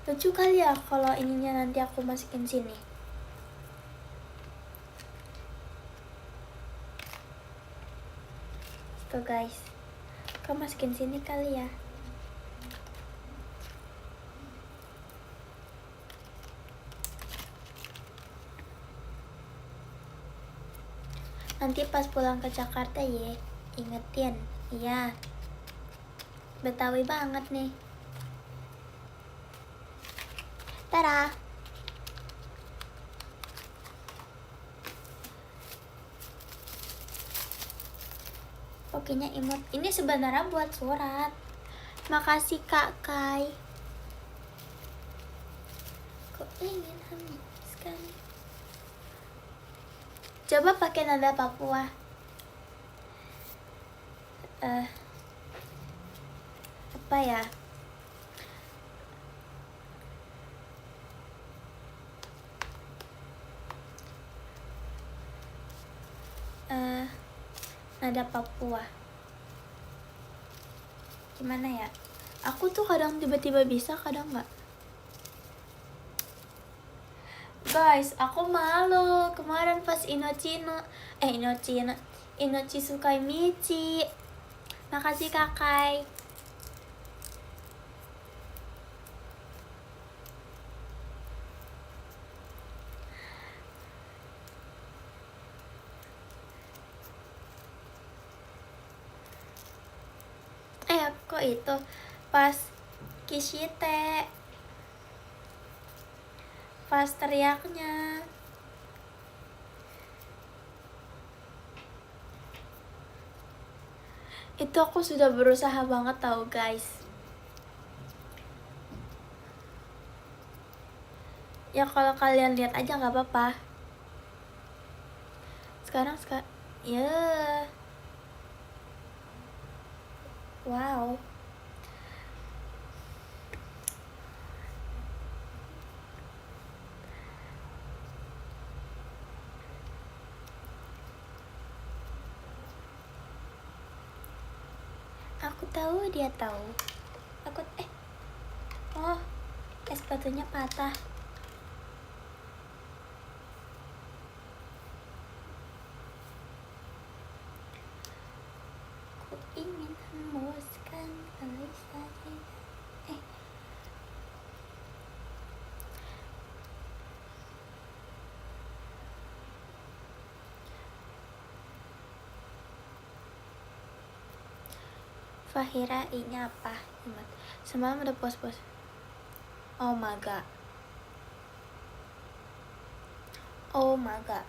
Lucu kali ya kalau ininya nanti aku masukin sini. Tuh guys, aku masukin sini kali ya. Nanti pas pulang ke Jakarta ya, ingetin. Iya, Betawi banget nih. Tara. Pokoknya emot. Ini sebenarnya buat surat. Makasih Kak Kai. Kok ingin habiskan. Coba pakai nada Papua. Apa ya? Nada Papua. Gimana ya? Aku tuh kadang tiba-tiba bisa, kadang nggak. Guys, aku malu kemarin pas Inochi Sukai Michi. Makasih Kakai. Kok itu pas Kishite, pas teriaknya. Itu aku sudah berusaha banget tahu guys. Ya kalau kalian lihat aja nggak apa-apa. Sekarang ya. Wow. Aku tahu dia tahu. Aku oh, sepatunya patah. Aku ingin hembuskan gelisah. Fahira I-nya apa? Semalam udah post-post. Oh my god. Oh my god.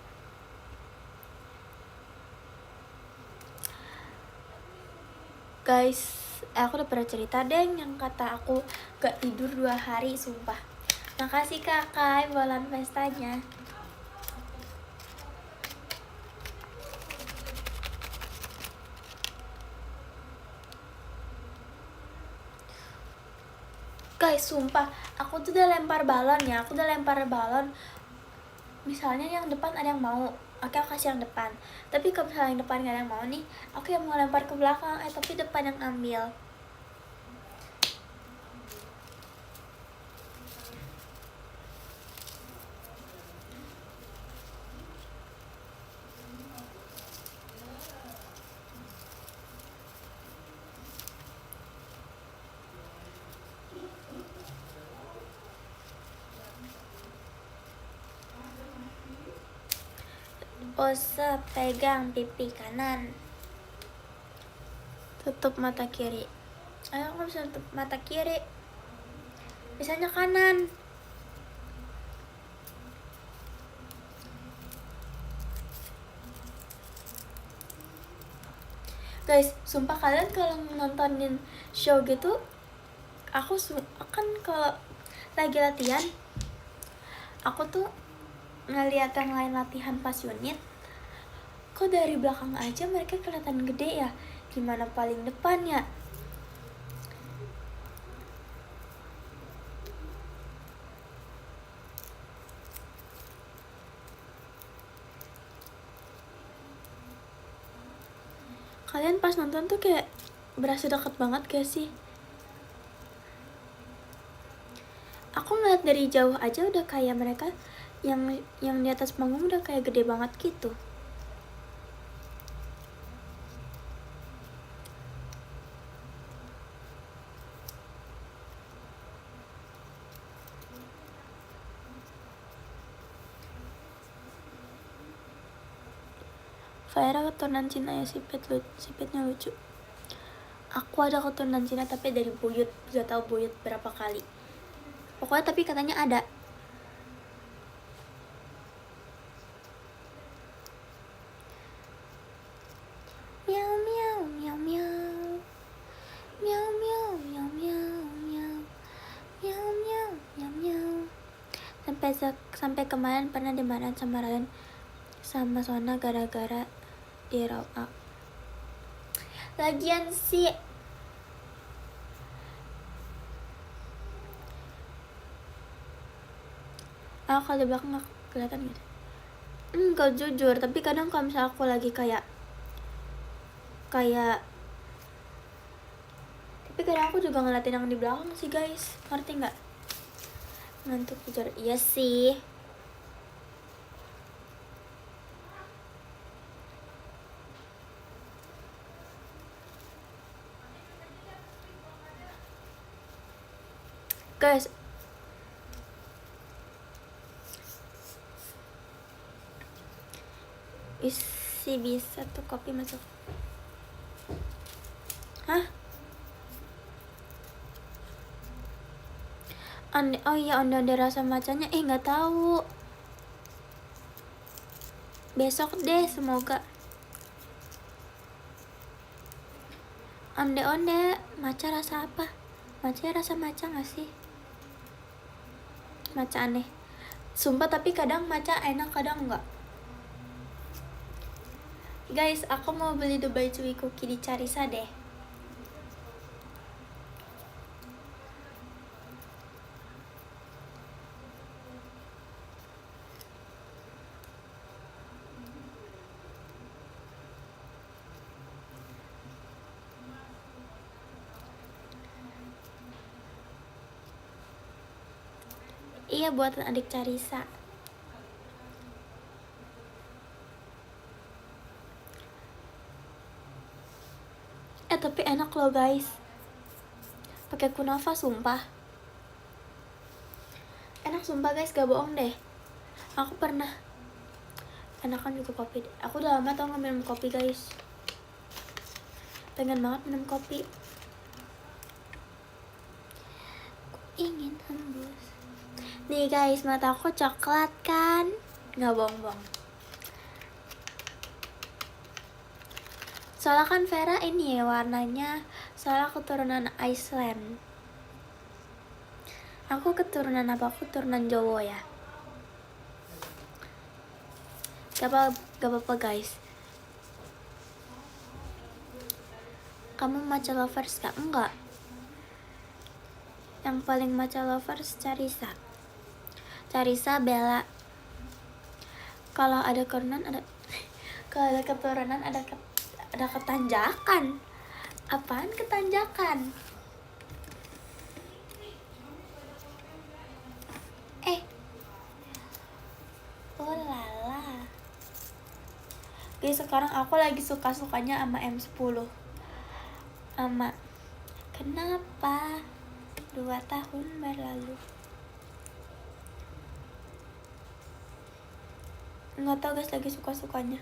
Guys, aku udah pernah cerita deng yang kata aku gak tidur 2 hari, sumpah. Makasih Kakak bulan pestanya. Guys, sumpah, aku tuh udah lempar balon ya. Aku udah lempar balon. Misalnya yang depan ada yang mau, oke aku kasih yang depan. Tapi kalau misalnya yang depan gak ada yang mau nih, aku yang mau lempar ke belakang, tapi depan yang ambil. Pose pegang pipi kanan. Tutup mata kiri. Ayo, aku bisa tutup mata kiri. Bisanya kanan. Guys, sumpah kalian kalau nontonin show gitu, aku kan kalau lagi latihan, aku tuh ngeliat yang lain latihan pas unit, kok dari belakang aja mereka kelihatan gede ya, gimana paling depan ya? Kalian pas nonton tuh kayak berasa deket banget gak sih? Aku ngeliat dari jauh aja udah kayak mereka yang di atas panggung udah kayak gede banget gitu. Faira keturunan Cina ya, sipitnya lucu. Aku ada keturunan Cina tapi dari buyut, gak tahu buyut berapa kali. Pokoknya tapi katanya ada. Miau miau miau miau. Miau miau miau miau miau. Miau miau miau miau. Sampai kemarin pernah dimarahin sama Ralen sama Sona gara-gara di raw up. Lagian sih kalau di belakang gak kelihatan gitu. Enggak, jujur, tapi kadang kalau misalnya aku lagi kayak tapi kadang aku juga ngeliatin yang di belakang sih guys, ngerti nggak? Ngantuk jujur, iya sih. Guys, isi bisa tuh kopi masuk. Hah? Oh iya, onde-onde rasa macanya nggak tahu. Besok deh, semoga. Onde-onde maca rasa apa? Maca rasa maca nggak sih? Maca aneh. Sumpah, tapi kadang maca enak, kadang enggak. Guys, aku mau beli Dubai Chewy Cookie di Carisa deh. Iya, buatan adik Carisa. Tapi enak loh guys. Pakai kunafa, sumpah. Enak sumpah guys, gak bohong deh. Aku pernah enakan juga kopi. Aku udah lama tau gak minum kopi guys. Pengen banget minum kopi. Aku ingin hembus. Nih guys, mata aku coklat kan? Gak bohong-bohong. Soalnya kan Vera ini ya warnanya, soalnya keturunan Iceland. Aku keturunan apa? Aku keturunan Jawa ya. Gak apa-apa guys. Kamu matcha lovers gak? Enggak. Yang paling matcha lovers Carisa. Carisa, Bella. Kalau ada keturunan ada kalau ada keturunan ada ketanjakan. Apaan ketanjakan? Oh lala. Guys, sekarang aku lagi suka-sukanya sama M10. Sama kenapa 2 tahun berlalu. Nggak tahu guys, lagi suka-sukanya.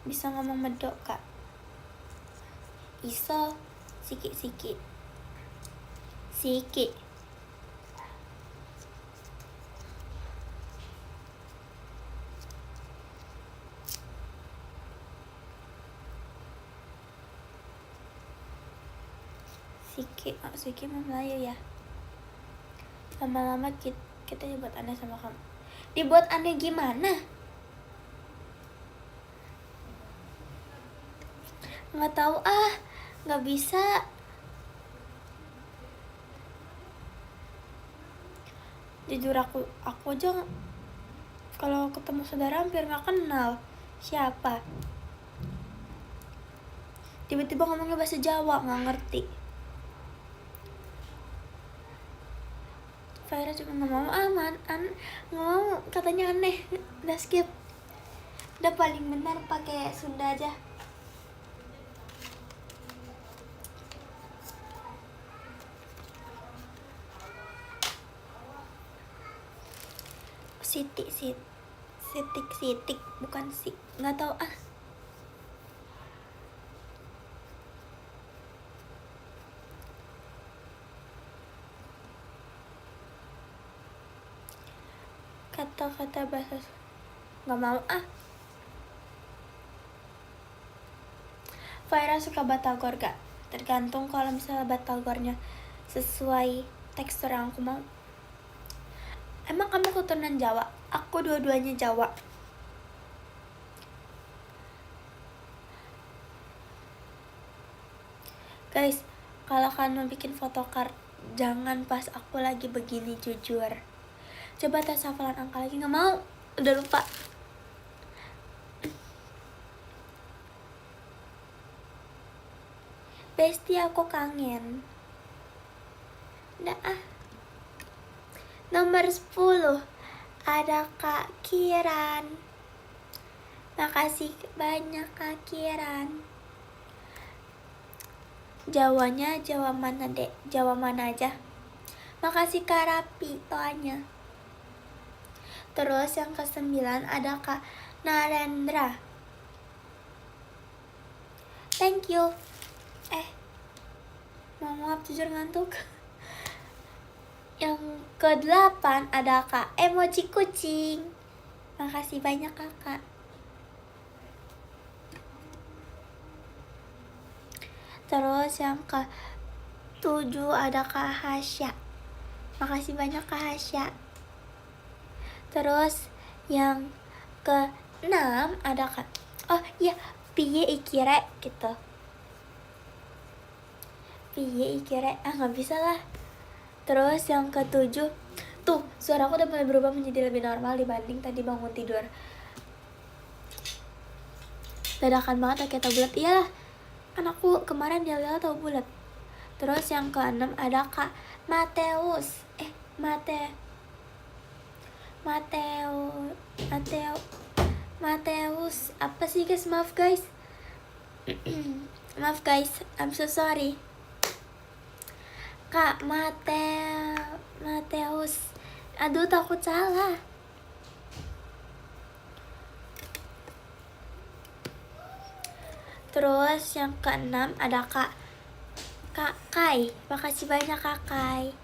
Bisa ngomong medok kak? Iso sikit-sikit. Sikit. Sikit, oh sikit mah Melayu ya. Lama-lama kita dibuat aneh sama kamu. Dibuat aneh gimana? Nggak tahu ah, nggak bisa. Jujur aku aja kalau ketemu saudara hampir nggak kenal siapa. Tiba-tiba ngomongnya bahasa Jawa, nggak ngerti. Faira cuma nggak mau aman, nggak mau, katanya aneh. Udah skip. Udah paling benar pakai Sunda aja. Sitik bukan sih, nggak tahu ah. Kata-kata bahasa nggak mau ah. Faira suka batagor gak? Tergantung, kalau misalnya batagornya sesuai tekstur yang aku mau. Emang kamu keturunan Jawa? Aku dua-duanya Jawa. Guys, kalau kalian mau bikin photocard, jangan pas aku lagi begini, jujur. Coba tes hafalan angka lagi, nggak mau, udah lupa. Besti, aku kangen. Udah ah. Nomor 10 ada Kak Kiran. Makasih banyak Kak Kiran. Jawanya Jawa mana dek? Jawa mana aja? Makasih Kak Rapi doanya. Terus yang ke-9 ada Kak Narendra. Thank you. Maaf jujur ngantuk. Yang ke-8 ada Kak Emoji Kucing. Makasih banyak kakak. Terus yang ke-7 ada Kak Hasya. Makasih banyak Kak Hasya. Terus yang ke-6 ada Kak, oh iya, Piye Ikire gitu. Piye Ikire, nggak bisa lah. Terus yang ke-7, tuh suara aku udah mulai berubah menjadi lebih normal dibanding tadi bangun tidur. Dadakan banget pakai tahu bulat. Iyalah, kan aku kemarin jalan tahu bulat. Terus yang ke-6 ada Kak Mateus. Mateus. Apa sih guys? Maaf guys. Maaf guys, I'm so sorry. Kak Mateus. Aduh, takut salah. Terus yang ke-6 ada Kak Kai. Makasih banyak Kak Kai.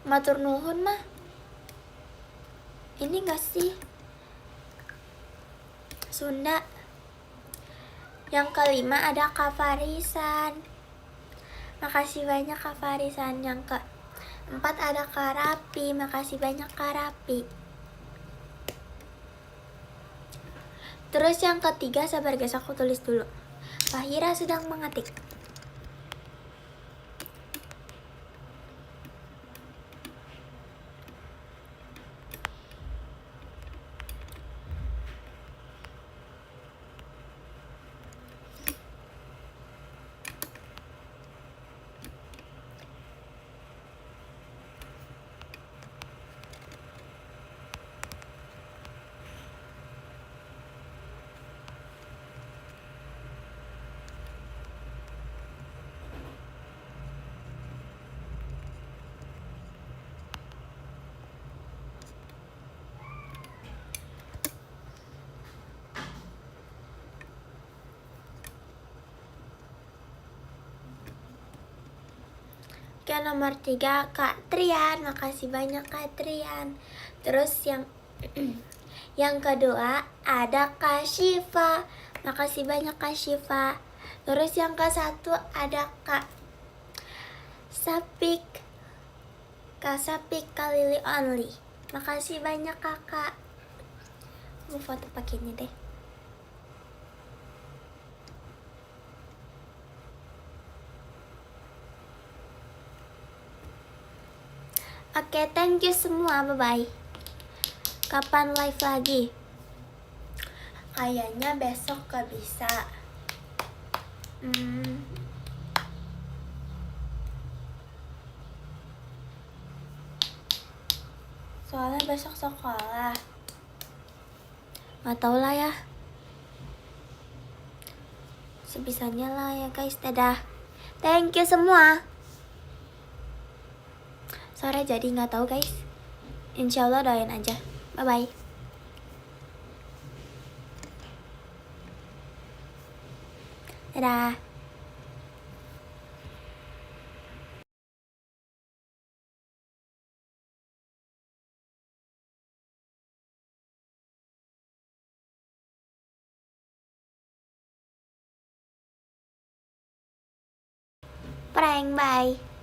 Matur nuhun mah. Ini gak sih Sunda? Yang ke-5 ada Kak Farisan. Makasih banyak Kak Farisan. Yang ke-4 ada Kak Rapi. Makasih banyak Kak Rapi. Terus yang ke-3, sabar guys, aku tulis dulu. Fahira sedang mengetik. Oke, nomor 3 Kak Trian. Makasih banyak Kak Trian. Terus yang kedua ada Kak Syifa. Makasih banyak Kak Syifa. Terus yang ke satu ada Kak Sapik. Kak Sapik Kak Lily Only. Makasih banyak kakak. Mau foto pakai ini deh. Oke, thank you semua. Bye-bye. Kapan live lagi? Kayaknya besok gak bisa. Soalnya besok sekolah. Gak tau lah ya. Sebisanya lah ya guys. Dadah. Thank you semua. Sore jadi gak tahu guys. Insyaallah doain aja. Bye-bye. Dadah. Prank, bye.